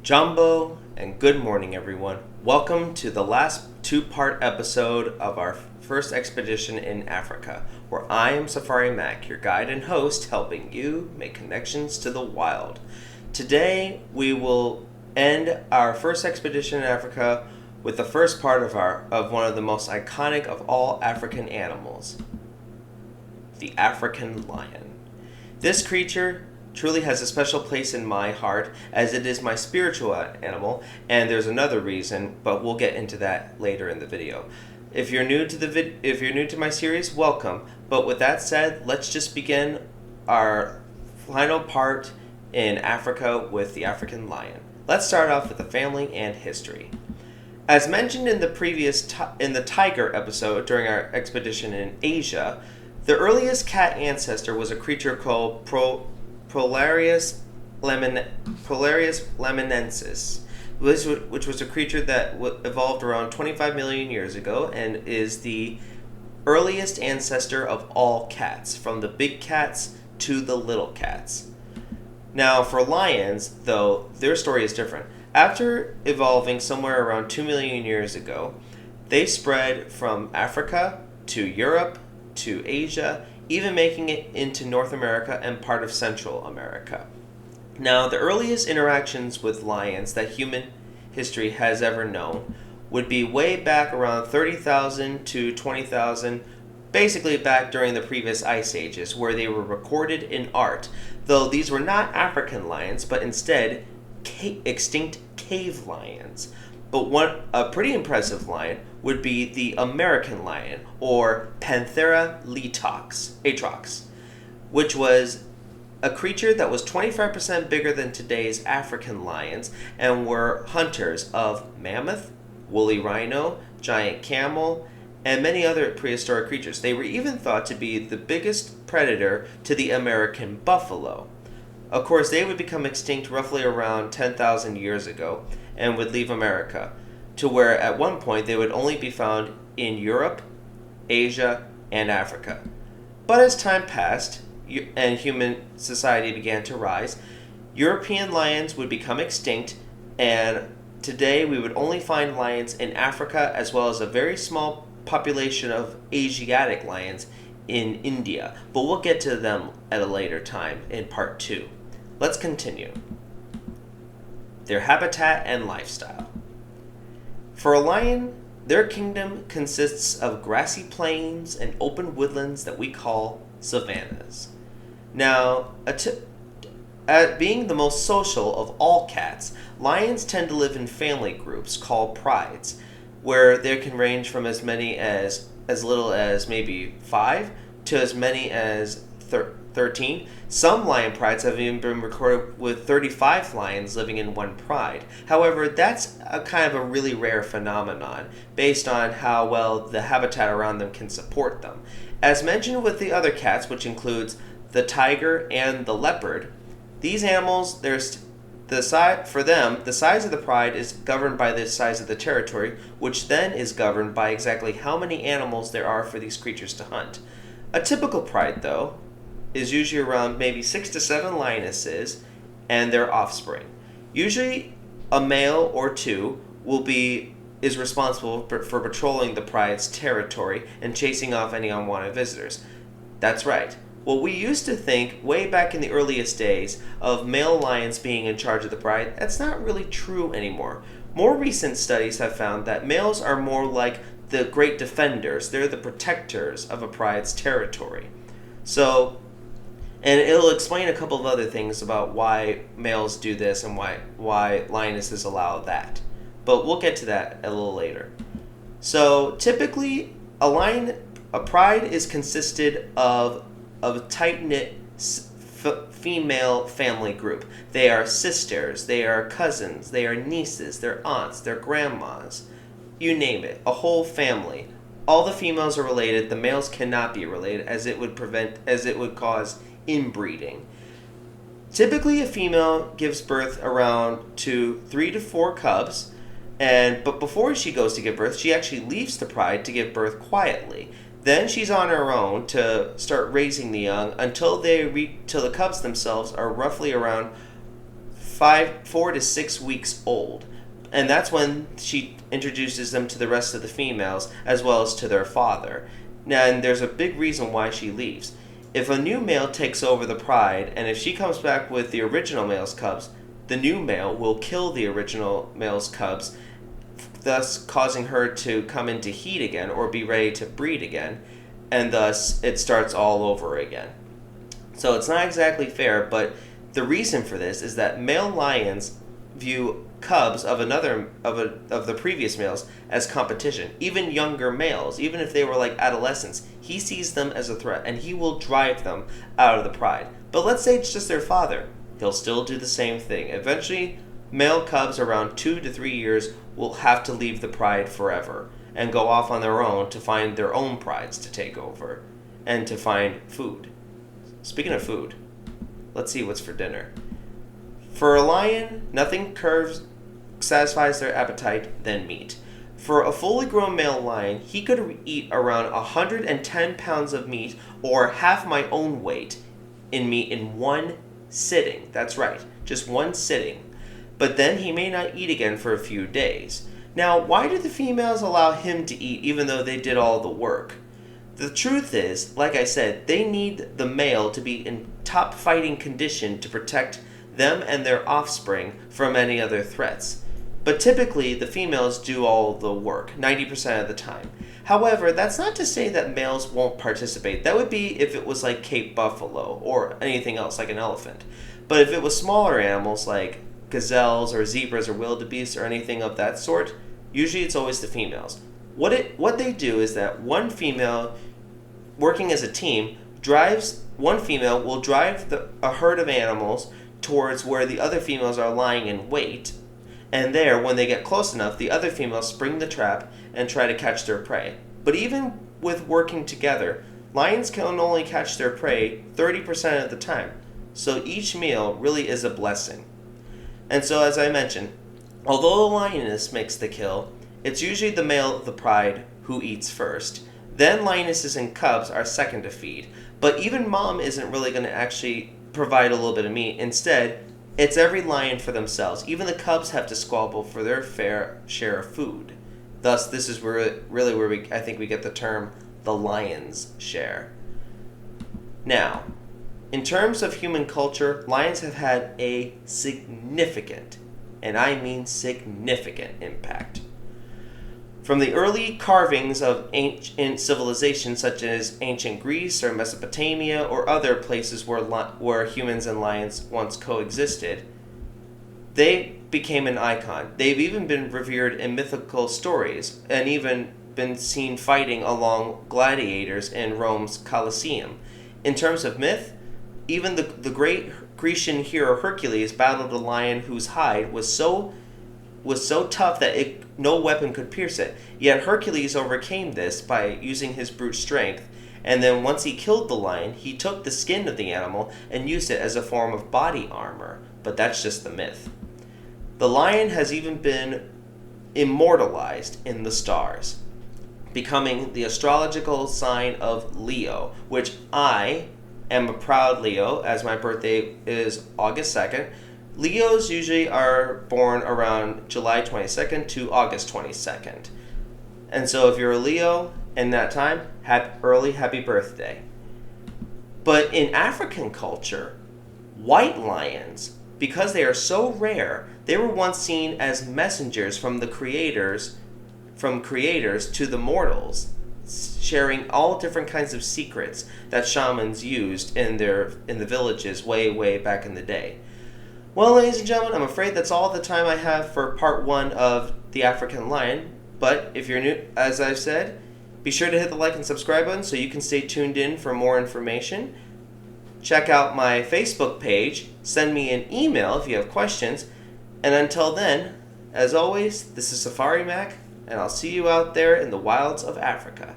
Jumbo, and good morning, everyone. Welcome to the last two-part episode of our first expedition in Africa, where I am Safari Mack, your guide and host, helping you make connections to the wild. Today, we will end our first expedition in Africa with the first part of one of the most iconic of all African animals, the African lion. This creature truly has a special place in my heart, as it is my spiritual animal, and there's another reason, but we'll get into that later in the video. If you're new to my series, welcome. But with that said, let's just begin our final part in Africa with the African lion. Let's start off with the family and history. As mentioned in the tiger episode during our expedition in Asia, the earliest cat ancestor was a creature called Polarius lemonensis, which was a creature that evolved around 25 million years ago and is the earliest ancestor of all cats, from the big cats to the little cats. Now, for lions, though, their story is different. After evolving somewhere around 2 million years ago, they spread from Africa to Europe to Asia, even making it into North America and part of Central America. Now, the earliest interactions with lions that human history has ever known would be way back around 30,000 to 20,000, basically back during the previous ice ages, where they were recorded in art, though these were not African lions, but instead extinct cave lions. But a pretty impressive lion would be the American lion, or Panthera atrox, which was a creature that was 25% bigger than today's African lions and were hunters of mammoth, woolly rhino, giant camel, and many other prehistoric creatures. They were even thought to be the biggest predator to the American buffalo. Of course, they would become extinct roughly around 10,000 years ago and would leave America, to where at one point they would only be found in Europe, Asia, and Africa. But as time passed and human society began to rise, European lions would become extinct, and today we would only find lions in Africa, as well as a very small population of Asiatic lions in India. But we'll get to them at a later time in part 2. Let's continue. Their habitat and lifestyle. For a lion, their kingdom consists of grassy plains and open woodlands that we call savannas. Now, being the most social of all cats, lions tend to live in family groups called prides, where they can range from as little as maybe 5 to as many as 13. Some lion prides have even been recorded with 35 lions living in one pride. However, that's a kind of a really rare phenomenon based on how well the habitat around them can support them. As mentioned with the other cats, which includes the tiger and the leopard, these animals, the size of the pride is governed by the size of the territory, which then is governed by exactly how many animals there are for these creatures to hunt. A typical pride, though, is usually around maybe 6 to 7 lionesses and their offspring. Usually a male or two is responsible for patrolling the pride's territory and chasing off any unwanted visitors. That's right. What we used to think way back in the earliest days of male lions being in charge of the pride, that's not really true anymore. More recent studies have found that males are more like the great defenders. They're the protectors of a pride's territory. And it'll explain a couple of other things about why males do this and why lionesses allow that. But we'll get to that a little later. So typically, a pride is consisted of a tight-knit female family group. They are sisters, they are cousins, they are nieces, they're aunts, they're grandmas. You name it, a whole family. All the females are related. The males cannot be related, as it would cause inbreeding. Typically, a female gives birth around to 3 to 4 cubs, but before she goes to give birth, she actually leaves the pride to give birth quietly. Then she's on her own to start raising the young until the cubs themselves are roughly around 4 to 6 weeks old. And that's when she introduces them to the rest of the females, as well as to their father. Now, and there's a big reason why she leaves. If a new male takes over the pride, and if she comes back with the original male's cubs, the new male will kill the original male's cubs, thus causing her to come into heat again or be ready to breed again, and thus it starts all over again. So it's not exactly fair, but the reason for this is that male lions view cubs of the previous males as competition. Even younger males, even if they were like adolescents, he sees them as a threat and he will drive them out of the pride. But let's say it's just their father. He'll still do the same thing. Eventually, male cubs around 2 to 3 years will have to leave the pride forever and go off on their own to find their own prides to take over and to find food. Speaking of food, let's see what's for dinner. For a lion, nothing satisfies their appetite than meat. For a fully grown male lion, he could eat around 110 pounds of meat, or half my own weight in meat in one sitting. That's right, just one sitting. But then he may not eat again for a few days. Now, why do the females allow him to eat even though they did all the work? The truth is, like I said, they need the male to be in top fighting condition to protect them and their offspring from any other threats. But typically, the females do all the work, 90% of the time. However, that's not to say that males won't participate. That would be if it was like Cape buffalo or anything else like an elephant. But if it was smaller animals like gazelles or zebras or wildebeest or anything of that sort, usually it's always the females. What they do is that one female, working as a team, one female will drive a herd of animals towards where the other females are lying in wait, and there, when they get close enough, the other females spring the trap and try to catch their prey. But even with working together, lions can only catch their prey 30% of the time, so each meal really is a blessing. And so, as I mentioned, although the lioness makes the kill, it's usually the male of the pride who eats first. Then lionesses and cubs are second to feed, but even mom isn't really going to actually provide a little bit of meat. Instead, it's every lion for themselves. Even the cubs have to squabble for their fair share of food. Thus, this is where I think we get the term the lion's share. Now, in terms of human culture, lions have had a significant, and I mean significant, impact. From the early carvings of ancient civilizations such as ancient Greece or Mesopotamia or other places where humans and lions once coexisted, they became an icon. They've even been revered in mythical stories and even been seen fighting along gladiators in Rome's Colosseum. In terms of myth, even the great Grecian hero Hercules battled a lion whose hide was so tough that no weapon could pierce it. Yet Hercules overcame this by using his brute strength, and then once he killed the lion, he took the skin of the animal and used it as a form of body armor. But that's just the myth. The lion has even been immortalized in the stars, becoming the astrological sign of Leo, which I am a proud Leo, as my birthday is August 2nd. Leos usually are born around July 22nd to August 22nd. And so if you're a Leo in that time, happy birthday. But in African culture, white lions, because they are so rare, they were once seen as messengers from creators to the mortals, sharing all different kinds of secrets that shamans used in the villages way back in the day. Well, ladies and gentlemen, I'm afraid that's all the time I have for part 1 of The African Lion. But if you're new, as I've said, be sure to hit the like and subscribe button so you can stay tuned in for more information. Check out my Facebook page. Send me an email if you have questions. And until then, as always, this is Safari Mack, and I'll see you out there in the wilds of Africa.